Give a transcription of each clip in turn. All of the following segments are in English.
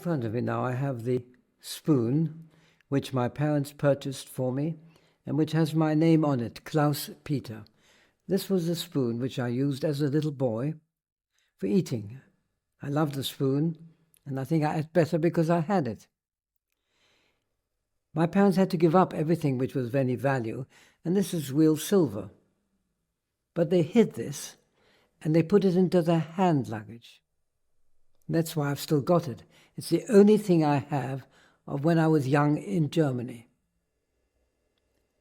front of me now I have the spoon which my parents purchased for me and which has my name on it, Klaus Peter. This was the spoon which I used as a little boy for eating. I loved the spoon, and I think I ate better because I had it. My parents had to give up everything which was of any value, and this is real silver. But they hid this, and they put it into their hand luggage. That's why I've still got it. It's the only thing I have of when I was young in Germany.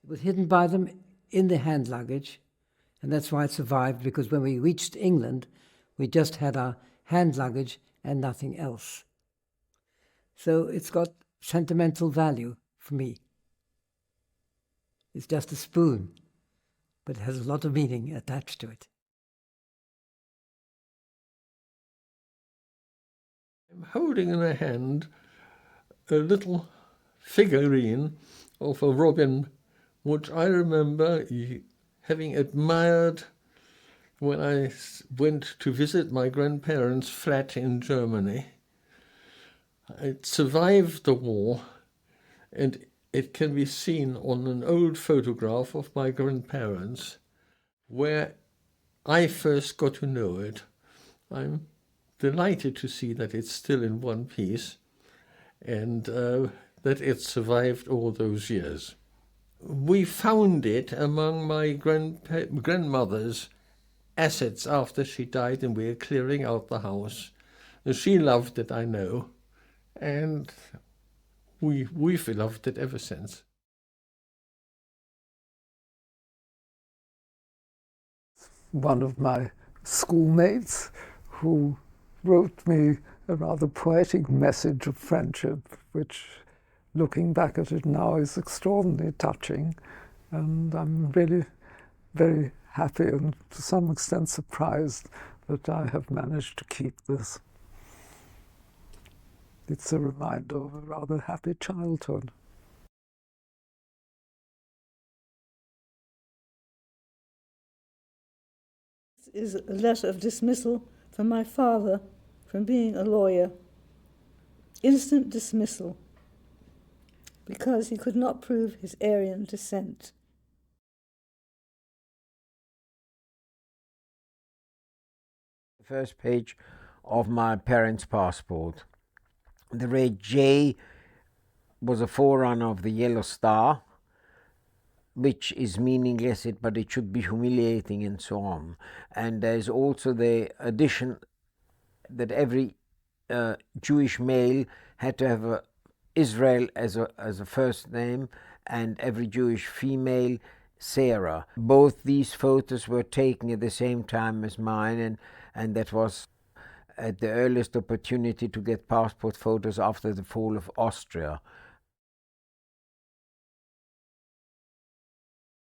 It was hidden by them in the hand luggage, and that's why it survived, because when we reached England, we just had our hand luggage and nothing else. So it's got sentimental value for me. It's just a spoon, but it has a lot of meaning attached to it. I'm holding in a hand a little figurine of a robin, which I remember having admired when I went to visit my grandparents' flat in Germany. It survived the war, and it can be seen on an old photograph of my grandparents, where I first got to know it. I'm delighted to see that it's still in one piece, and that it survived all those years. We found it among my grandmother's assets after she died, and we were clearing out the house. She loved it, I know, and we've loved it ever since. One of my schoolmates who wrote me a rather poetic message of friendship, which, looking back at it now, is extraordinarily touching. And I'm really very happy and to some extent surprised that I have managed to keep this. It's a reminder of a rather happy childhood. This is a letter of dismissal from my father from being a lawyer. Instant dismissal, because he could not prove his Aryan descent. The first page of my parents' passport. The red J was a forerunner of the yellow star, which is meaningless, but it should be humiliating and so on. And there's also the addition that every Jewish male had to have Israel as a first name, and every Jewish female Sarah. Both these photos were taken at the same time as mine, and that was at the earliest opportunity to get passport photos after the fall of Austria.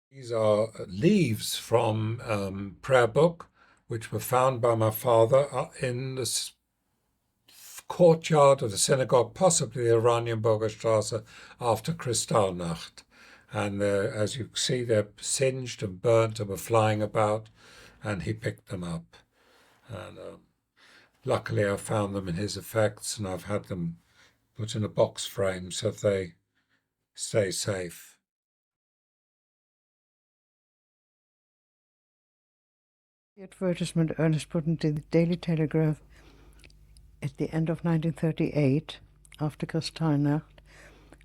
These are leaves from prayer book, which were found by my father in the courtyard of the synagogue, possibly the Oranienburger Straße, after Kristallnacht. And as you see, they're singed and burnt and were flying about, and he picked them up. And luckily I found them in his effects, and I've had them put in a box frame so that they stay safe. The advertisement Ernest put into the Daily Telegraph at the end of 1938, after Kristallnacht,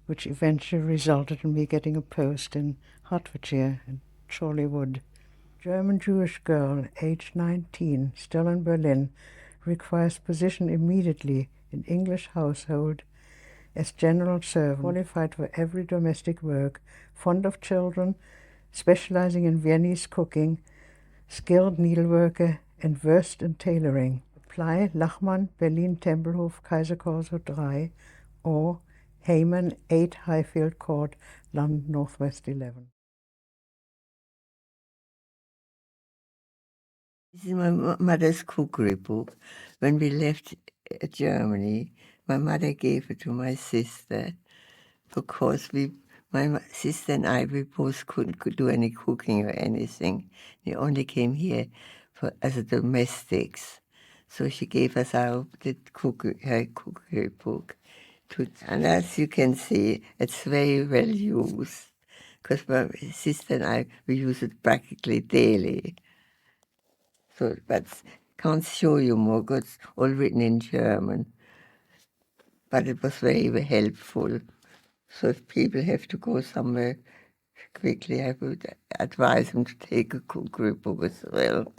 which eventually resulted in me getting a post in Hertfordshire and Chorleywood. German Jewish girl, aged 19, still in Berlin, requires position immediately in English household as general servant, qualified for every domestic work, fond of children, specializing in Viennese cooking, skilled needleworker, and versed in tailoring. Apply Lachmann, Berlin Tempelhof, Kaiserkorso 3, or Heyman, 8 Highfield Court, London, Northwest 11. This is my mother's cookery book. When we left Germany, my mother gave it to my sister because my sister and I, we both couldn't do any cooking or anything. We only came here as domestics. So she gave us her cookery book. And as you can see, it's very well used, because my sister and I, we use it practically daily. So, but can't show you more, because it's all written in German. But it was very helpful. So if people have to go somewhere quickly, I would advise them to take a cookery book as well.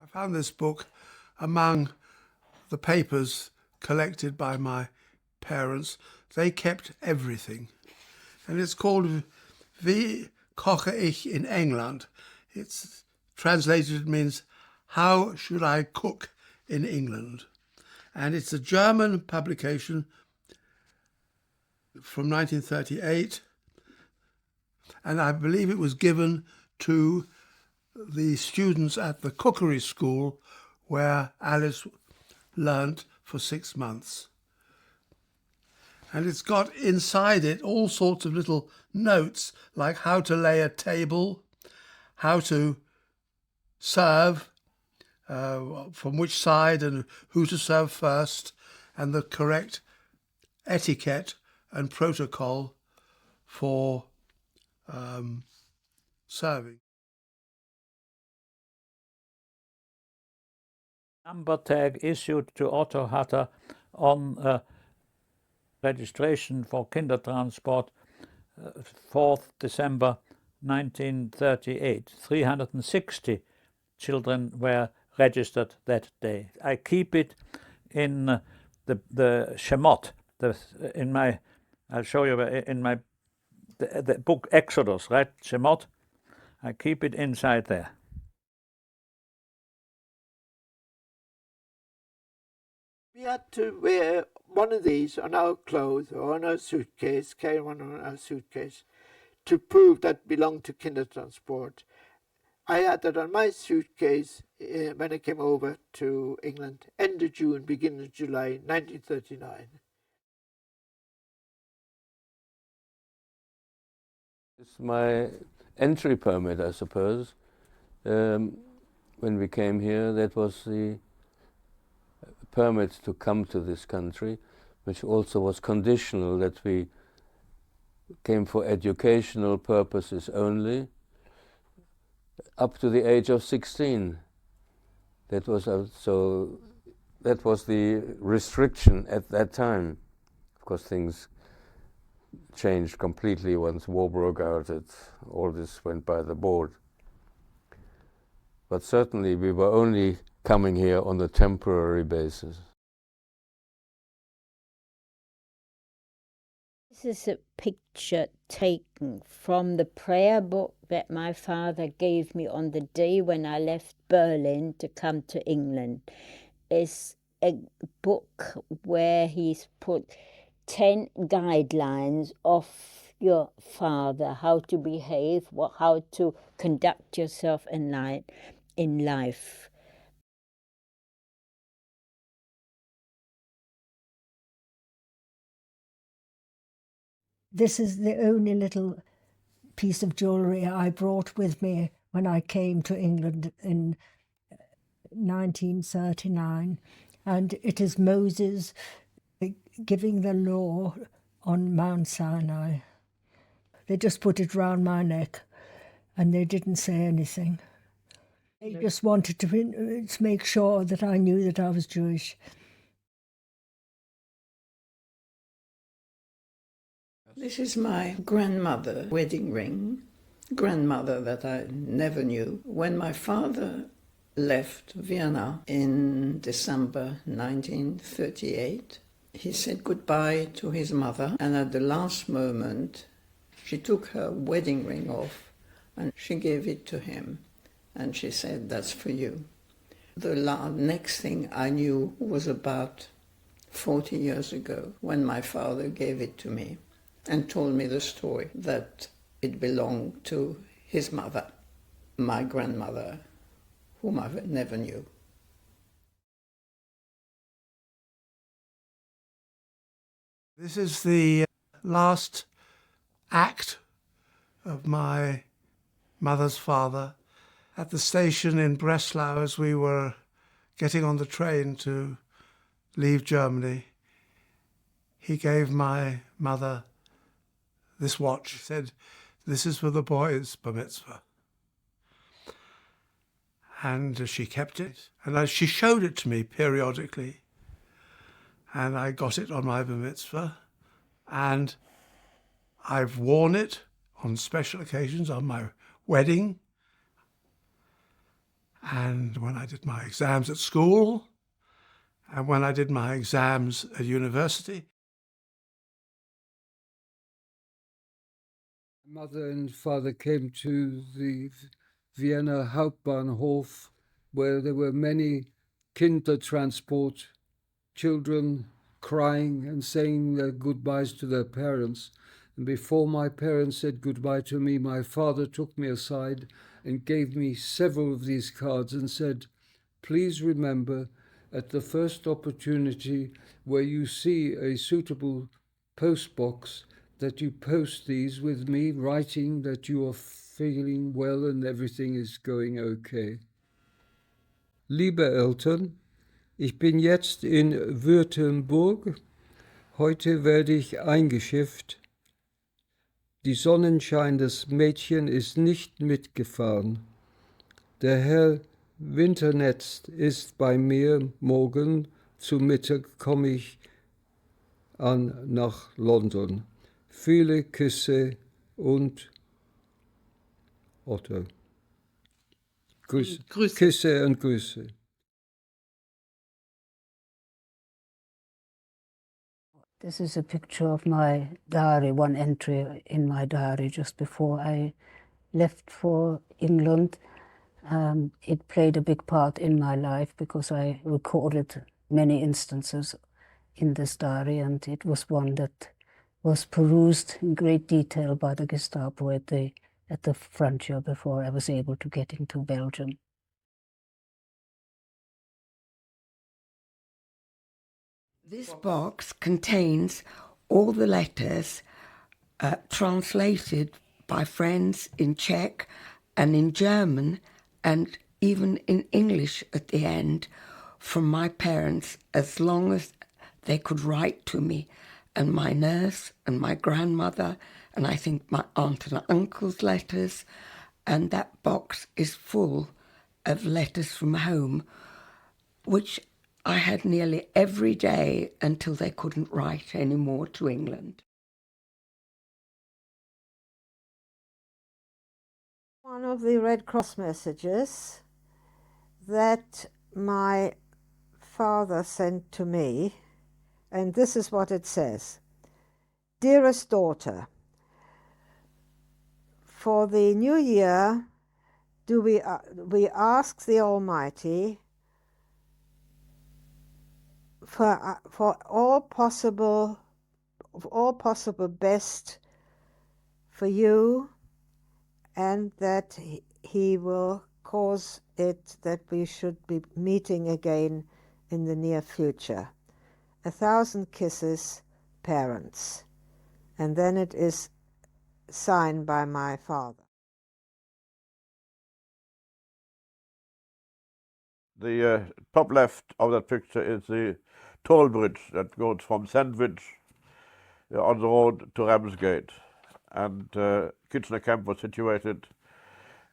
I found this book among the papers collected by my parents. They kept everything. And it's called Wie koche ich in England? It's translated, it means, How should I cook in England? And it's a German publication from 1938. And I believe it was given to the students at the cookery school where Alice learnt for 6 months. And it's got inside it all sorts of little notes, like how to lay a table, how to serve, from which side and who to serve first, and the correct etiquette and protocol for serving. Number tag issued to Otto Hatter on registration for Kindertransport, 4th December 1938. 360 children were registered that day. I keep it in the Shemot, in my, I'll show you in my the book Exodus, right? Shemot. I keep it inside there. We had to wear one of these on our clothes or on our suitcase, carry one on our suitcase, to prove that belonged to Kindertransport. I had that on my suitcase when I came over to England, end of June, beginning of July, 1939. It's my entry permit, I suppose. When we came here, that was the permit to come to this country, which also was conditional that we came for educational purposes only, up to the age of 16. That was that was the restriction at that time. Of course, things changed completely once war broke out. All this went by the board. But certainly we were only coming here on a temporary basis. This is a picture taken from the prayer book that my father gave me on the day when I left Berlin to come to England. It's a book where he's put 10 guidelines of your father, how to behave, how to conduct yourself in life. This is the only little piece of jewellery I brought with me when I came to England in 1939, and it is Moses giving the law on Mount Sinai. They just put it round my neck and they didn't say anything. They just wanted to make sure that I knew that I was Jewish. This is my grandmother's wedding ring, grandmother that I never knew. When my father left Vienna in December 1938, he said goodbye to his mother, and at the last moment she took her wedding ring off and she gave it to him, and she said, "That's for you." The next thing I knew was about 40 years ago, when my father gave it to me and told me the story that it belonged to his mother, my grandmother, whom I never knew. This is the last act of my mother's father. At the station in Breslau, as we were getting on the train to leave Germany, he gave my mother this watch. He said, "This is for the boys' bar mitzvah." And she kept it, and she showed it to me periodically. And I got it on my bar mitzvah, and I've worn it on special occasions, on my wedding, and when I did my exams at school, and when I did my exams at university. Mother and father came to the Vienna Hauptbahnhof, where there were many Kindertransport, children crying and saying their goodbyes to their parents. And before my parents said goodbye to me, my father took me aside and gave me several of these cards and said, "Please remember, at the first opportunity where you see a suitable post box, that you post these with me, writing that you are feeling well and everything is going okay." Liebe Eltern, ich bin jetzt in Württemberg. Heute werde ich eingeschifft. Die Sonnenschein des Mädchen ist nicht mitgefahren. Der Herr Winternetz ist bei mir. Morgen zu Mittag komme ich an nach London. Viele Küsse und Otto. Grüße. Küsse und Grüße. This is a picture of my diary, one entry in my diary just before I left for England. It played a big part in my life because I recorded many instances in this diary, and it was one that was perused in great detail by the Gestapo at the frontier before I was able to get into Belgium. This box contains all the letters translated by friends in Czech and in German and even in English at the end from my parents, as long as they could write to me, and my nurse and my grandmother, and I think my aunt and uncle's letters. And that box is full of letters from home, which I had nearly every day until they couldn't write anymore to England. One of the Red Cross messages that my father sent to me, and this is what it says. "Dearest daughter, for the new year, we ask the Almighty for all possible best for you, and that He will cause it that we should be meeting again in the near future. 1,000 kisses, parents." And then it is signed by my father. The top left of that picture is the toll bridge that goes from Sandwich on the road to Ramsgate. And Kitchener Camp was situated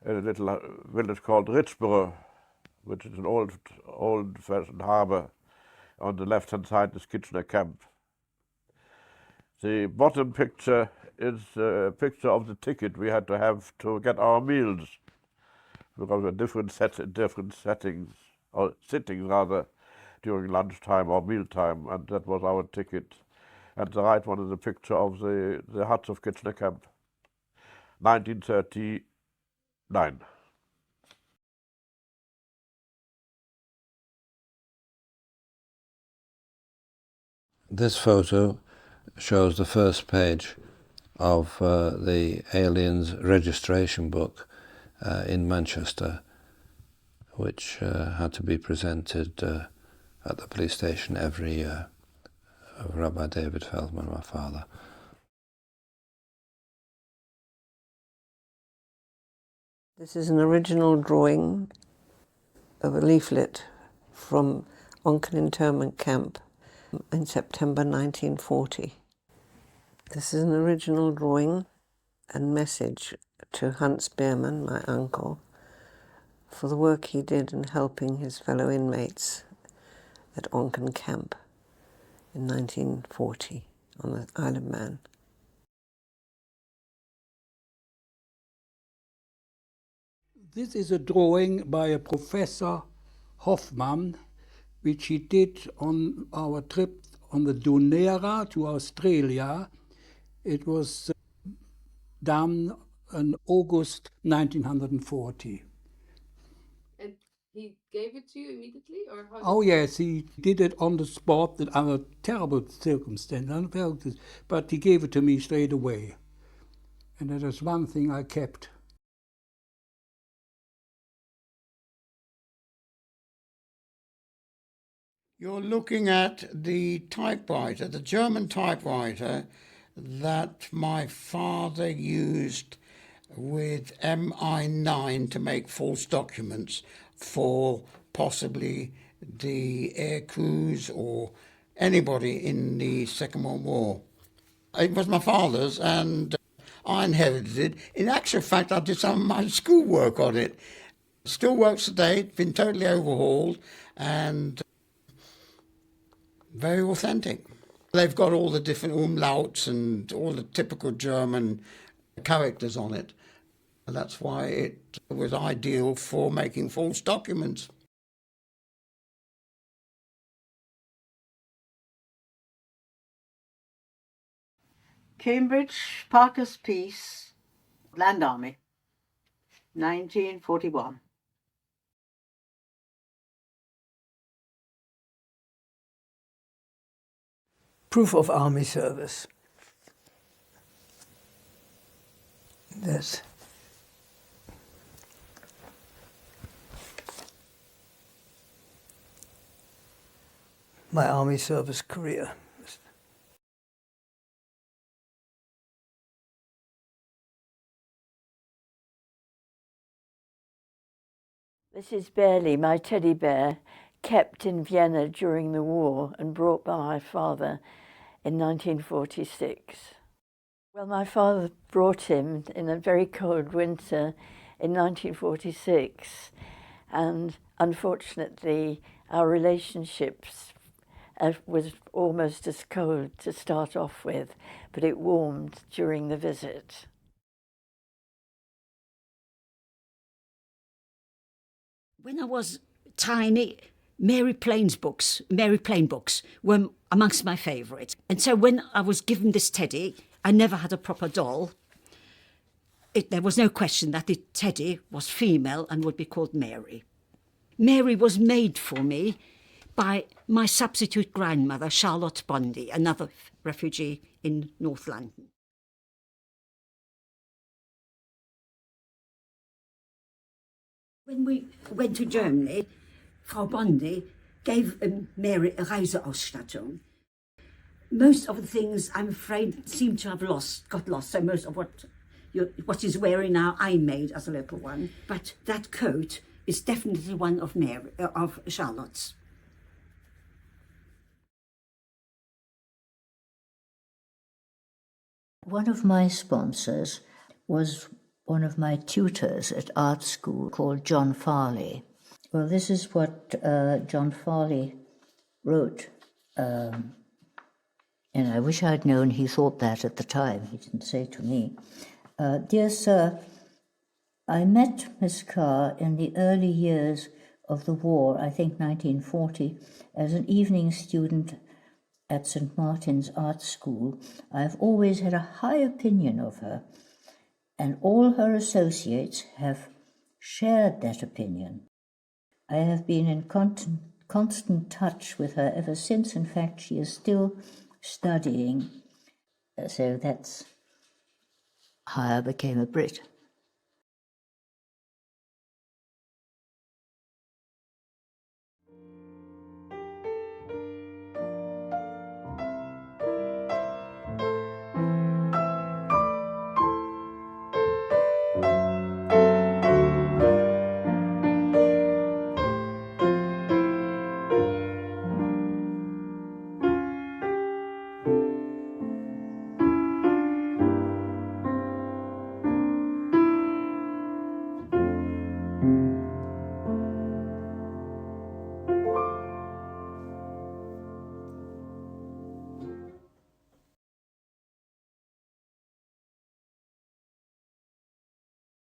in a little village called Richborough, which is an old-fashioned harbour. On the left-hand side is Kitchener Camp. The bottom picture is a picture of the ticket we had to have to get our meals, because we had different settings, or sittings rather, during lunchtime or mealtime, and that was our ticket. And the right one is a picture of the huts of Kitchener Camp, 1939. This photo shows the first page of the aliens registration book in Manchester, which had to be presented at the police station every year of Rabbi David Feldman, my father. This is an original drawing of a leaflet from Onken internment camp in September 1940. This is an original drawing and message to Hans Beermann, my uncle, for the work he did in helping his fellow inmates at Onken camp in 1940 on the Isle of Man. This is a drawing by a Professor Hoffmann, which he did on our trip on the Dunera to Australia. It was done in August 1940. And he gave it to you immediately, or how? Oh yes, he did it on the spot under terrible circumstances, but he gave it to me straight away. And that is one thing I kept. You're looking at the typewriter, the German typewriter that my father used with MI9 to make false documents for possibly the air crews or anybody in the Second World War. It was my father's, and I inherited it. In actual fact, I did some of my schoolwork on it. Still works today, it's been totally overhauled, and very authentic. They've got all the different umlauts and all the typical German characters on it. And that's why it was ideal for making false documents. Cambridge, Parker's Peace, Land Army, 1941. Proof of army service. This. My army service career. This is Barely, my teddy bear, kept in Vienna during the war and brought by my father in 1946. Well, my father brought him in a very cold winter in 1946, and unfortunately our relationships was almost as cold to start off with, but it warmed during the visit. When I was tiny, Mary Plain books were amongst my favourites. And so when I was given this teddy, I never had a proper doll. There was no question that the teddy was female and would be called Mary. Mary was made for me by my substitute grandmother, Charlotte Bundy, another refugee in North London. When we went to Germany, Frau Bundy gave Mary a Reiseausstattung. Most of the things, I'm afraid, seem to have got lost. So most of what she's wearing now, I made as a little one. But that coat is definitely one of Charlotte's. One of my sponsors was one of my tutors at art school called John Farley. Well, this is what John Farley wrote, and I wish I'd known he thought that at the time. He didn't say to me. Dear Sir, I met Miss Carr in the early years of the war, I think 1940, as an evening student at St. Martin's Art School. I have always had a high opinion of her, and all her associates have shared that opinion. I have been in constant touch with her ever since. In fact, she is still studying. So that's how I became a Brit.